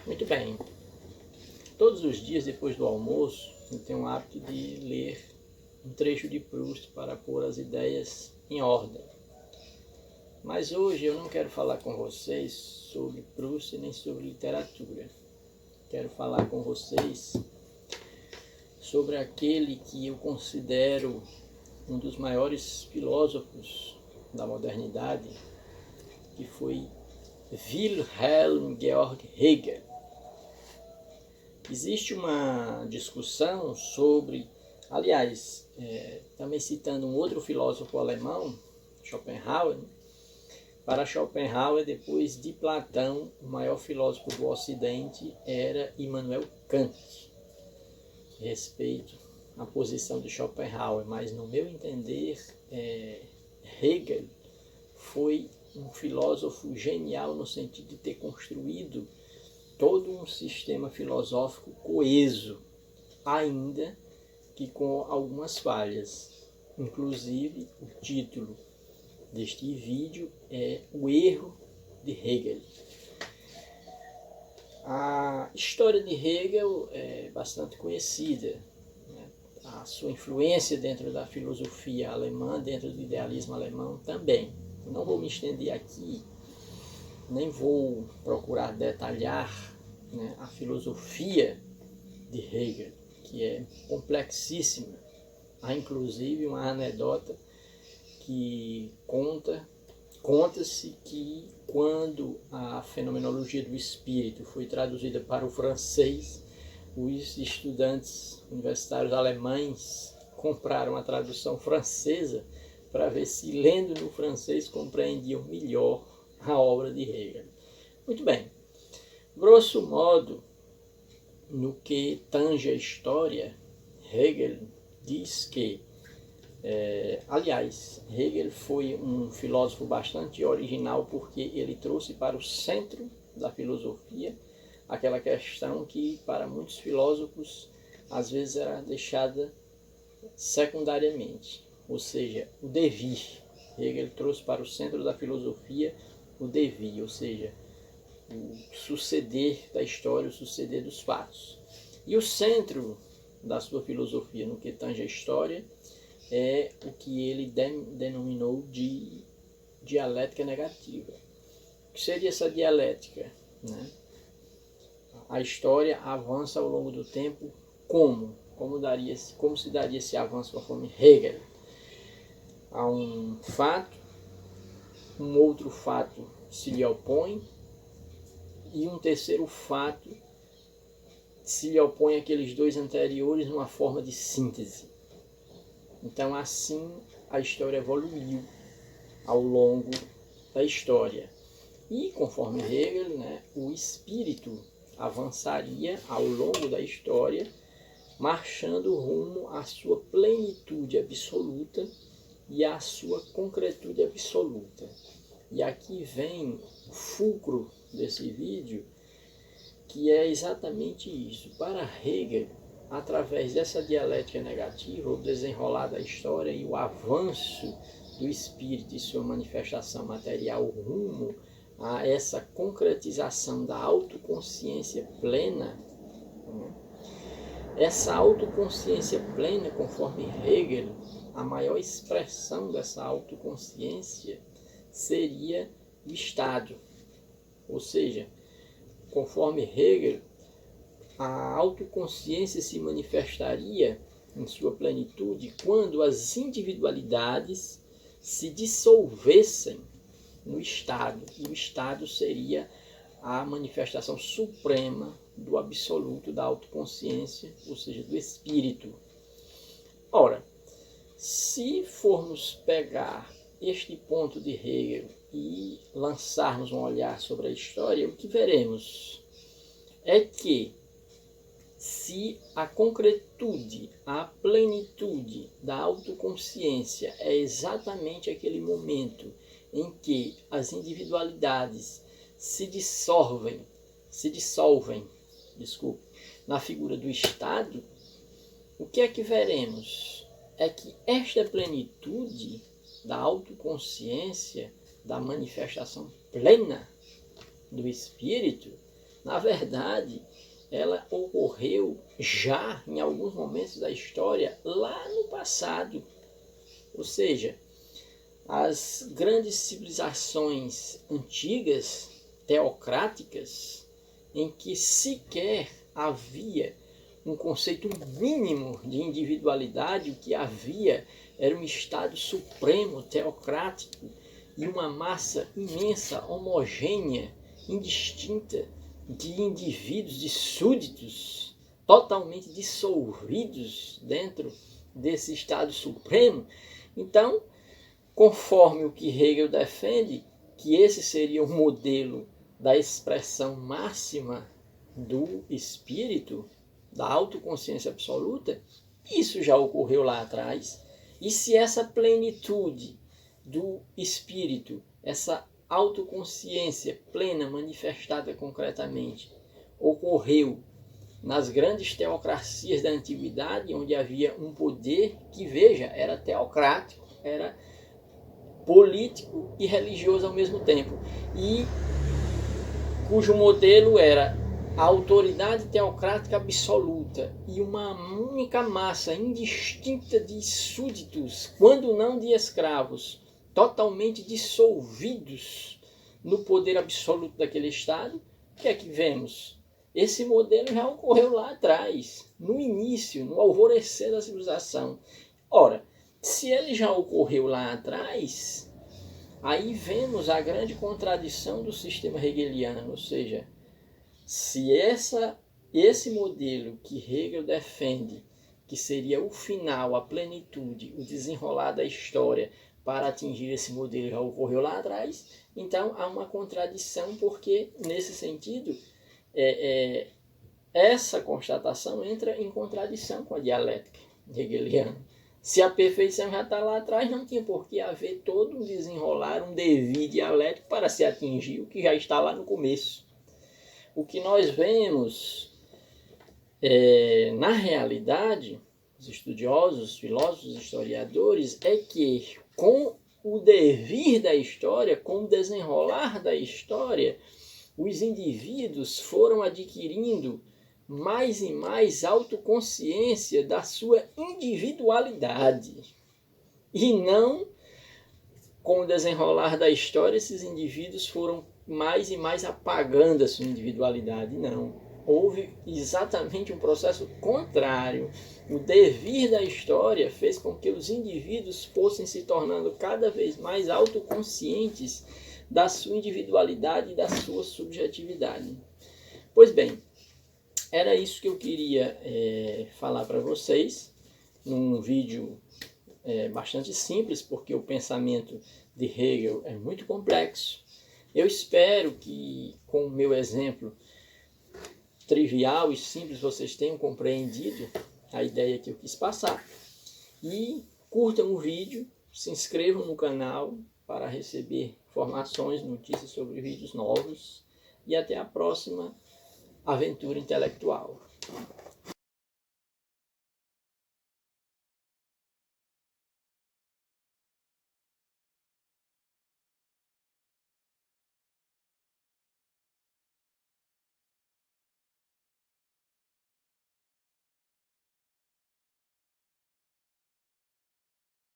Muito bem. Todos os dias depois do almoço, eu tenho o hábito de ler um trecho de Proust para pôr as ideias em ordem. Mas hoje eu não quero falar com vocês sobre Proust nem sobre literatura. Quero falar com vocês sobre aquele que eu considero um dos maiores filósofos da modernidade, que foi Wilhelm Georg Hegel. Existe uma discussão sobre, aliás, também citando um outro filósofo alemão, Schopenhauer. Para Schopenhauer, depois de Platão, o maior filósofo do Ocidente era Immanuel Kant. Respeito a posição de Schopenhauer, mas no meu entender, Hegel foi um filósofo genial no sentido de ter construído todo um sistema filosófico coeso, ainda que com algumas falhas. Inclusive, o título deste vídeo é O Erro de Hegel. A história de Hegel é bastante conhecida, né? A sua influência dentro da filosofia alemã, dentro do idealismo alemão também. Não vou me estender aqui, nem vou procurar detalhar, né, a filosofia de Hegel, que é complexíssima. Há inclusive uma anedota que conta-se que quando a fenomenologia do espírito foi traduzida para o francês, os estudantes universitários alemães compraram a tradução francesa para ver se, lendo no francês, compreendiam melhor a obra de Hegel. Muito bem. Grosso modo, no que tange a história, Hegel diz que, aliás, Hegel foi um filósofo bastante original porque ele trouxe para o centro da filosofia aquela questão que para muitos filósofos às vezes era deixada secundariamente, ou seja, o devir. Hegel trouxe para o centro da filosofia o devir, ou seja, o suceder da história, o suceder dos fatos. E o centro da sua filosofia no que tange a história é o que ele denominou de dialética negativa. O que seria essa dialética, né? A história avança ao longo do tempo como se daria esse avanço conforme Hegel? Há um fato, um outro fato se lhe opõe, e um terceiro fato se lhe opõe àqueles dois anteriores numa forma de síntese. Então, assim, a história evoluiu ao longo da história. E, conforme Hegel, né, o espírito avançaria ao longo da história, marchando rumo à sua plenitude absoluta e à sua concretude absoluta. E aqui vem o fulcro desse vídeo, que é exatamente isso. Para Hegel, através dessa dialética negativa, o desenrolar da história e o avanço do espírito e sua manifestação material rumo a essa concretização da autoconsciência plena, né? Essa autoconsciência plena, conforme Hegel, a maior expressão dessa autoconsciência seria o Estado. Ou seja, conforme Hegel, a autoconsciência se manifestaria em sua plenitude quando as individualidades se dissolvessem no Estado. E o Estado seria a manifestação suprema do absoluto da autoconsciência, ou seja, do espírito. Ora, se formos pegar este ponto de Hegel e lançarmos um olhar sobre a história, o que veremos é que se a concretude, a plenitude da autoconsciência é exatamente aquele momento em que as individualidades se dissolvem, na figura do Estado, o que é que veremos? É que esta plenitude da autoconsciência, da manifestação plena do Espírito, na verdade, ela ocorreu já em alguns momentos da história lá no passado. Ou seja, as grandes civilizações antigas, teocráticas, em que sequer havia um conceito mínimo de individualidade, o que havia era um Estado supremo, teocrático, e uma massa imensa, homogênea, indistinta, de indivíduos, de súditos, totalmente dissolvidos dentro desse Estado supremo. Então, conforme o que Hegel defende, que esse seria o modelo da expressão máxima do espírito, da autoconsciência absoluta, isso já ocorreu lá atrás. E se essa plenitude do espírito, essa autoconsciência plena manifestada concretamente, ocorreu nas grandes teocracias da antiguidade, onde havia um poder que, veja, era teocrático, era político e religioso ao mesmo tempo, e cujo modelo era a autoridade teocrática absoluta e uma única massa indistinta de súditos, quando não de escravos, totalmente dissolvidos no poder absoluto daquele Estado. O que é que vemos? Esse modelo já ocorreu lá atrás, no início, no alvorecer da civilização. Ora, se ele já ocorreu lá atrás, aí vemos a grande contradição do sistema hegeliano, ou seja, se esse modelo que Hegel defende, que seria o final, a plenitude, o desenrolar da história para atingir esse modelo já ocorreu lá atrás, então há uma contradição, porque nesse sentido essa constatação entra em contradição com a dialética hegeliana. Se a perfeição já está lá atrás, não tinha por que haver todo um desenrolar, um devir dialético para se atingir o que já está lá no começo. O que nós vemos na realidade, os estudiosos, os filósofos, os historiadores, é que com o devir da história, com o desenrolar da história, os indivíduos foram adquirindo mais e mais autoconsciência da sua individualidade. E não, com o desenrolar da história, esses indivíduos foram mais e mais apagando a sua individualidade. Não. Houve exatamente um processo contrário. O devir da história fez com que os indivíduos fossem se tornando cada vez mais autoconscientes da sua individualidade e da sua subjetividade. Pois bem, era isso que eu queria falar para vocês, num vídeo bastante simples, porque o pensamento de Hegel é muito complexo. Eu espero que, com o meu exemplo trivial e simples, vocês tenham compreendido a ideia que eu quis passar. E curtam o vídeo, se inscrevam no canal para receber informações, notícias sobre vídeos novos. E até a próxima aventura intelectual.